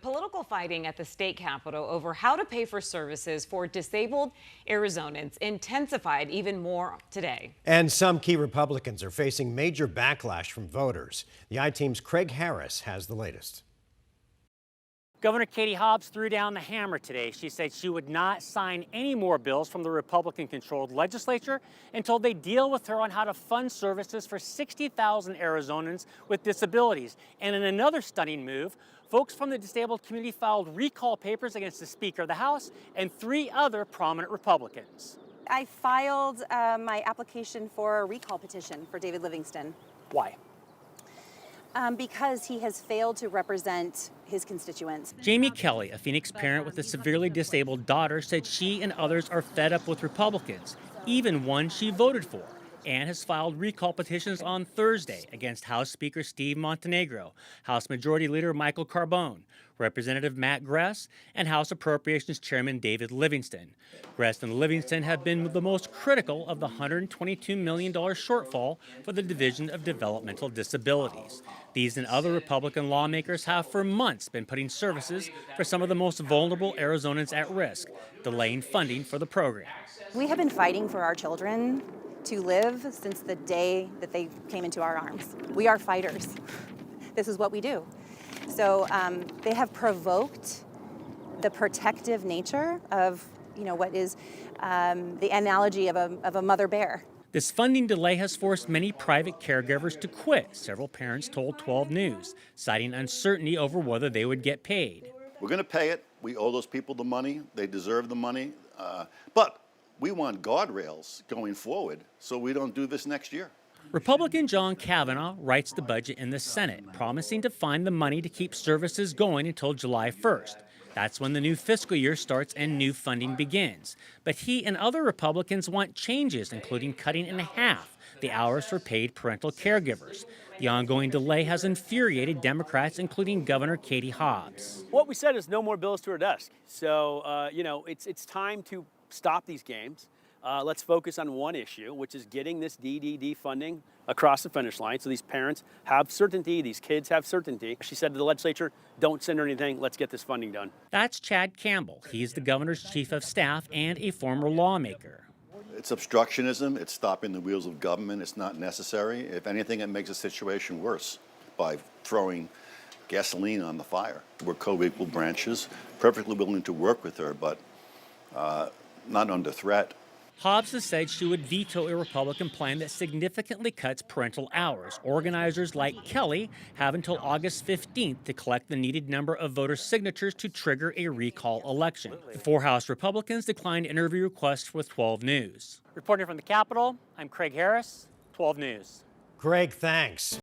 Political fighting at the state capitol over how to pay for services for disabled Arizonans intensified even more today. And some key Republicans are facing major backlash from voters. The I-Team's Craig Harris has the latest. Governor Katie Hobbs threw down the hammer today. She said she would not sign any more bills from the Republican-controlled legislature until they deal with her on how to fund services for 60,000 Arizonans with disabilities. And in another stunning move, folks from the disabled community filed recall papers against the Speaker of the House and 3 other prominent Republicans. I filed my application for a recall petition for David Livingston. Why? Because he has failed to represent his constituents. Jamie Kelly, a Phoenix parent with a severely disabled daughter, said she and others are fed up with Republicans, even one she voted for, and has filed recall petitions on Thursday against House Speaker Steve Montenegro, House Majority Leader Michael Carbone, Representative Matt Gress, and House Appropriations Chairman David Livingston. Gress and Livingston have been the most critical of the $122 million shortfall for the Division of Developmental Disabilities. These and other Republican lawmakers have for months been putting services for some of the most vulnerable Arizonans at risk, delaying funding for the program. We have been fighting for our children to live since the day that they came into our arms. We are fighters. This is what we do. So they have provoked the protective nature of, what is the analogy of a mother bear. This funding delay has forced many private caregivers to quit, several parents told 12 News, citing uncertainty over whether they would get paid. We're going to pay it. We owe those people the money. They deserve the money. But we want guardrails going forward so we don't do this next year. Republican John Kavanaugh writes the budget in the Senate, promising to find the money to keep services going until July 1st. That's when the new fiscal year starts and new funding begins. But he and other Republicans want changes, including cutting in half the hours for paid parental caregivers. The ongoing delay has infuriated Democrats, including Governor Katie Hobbs. What we said is no more bills to her desk. So, it's time to stop these games. Let's focus on one issue, which is getting this DDD funding across the finish line so these parents have certainty, these kids have certainty. She said to the legislature, don't send her anything, let's get this funding done. That's Chad Campbell. He's the governor's chief of staff and a former lawmaker. It's obstructionism. It's stopping the wheels of government. It's not necessary. If anything, it makes the situation worse by throwing gasoline on the fire. We're co-equal branches, perfectly willing to work with her, but not under threat. Hobbs has said she would veto a Republican plan that significantly cuts parental hours. Organizers like Kelly have until August 15th to collect the needed number of voter signatures to trigger a recall election. The 4 House Republicans declined interview requests with 12 News. Reporting from the Capitol, I'm Craig Harris, 12 News. Craig, thanks.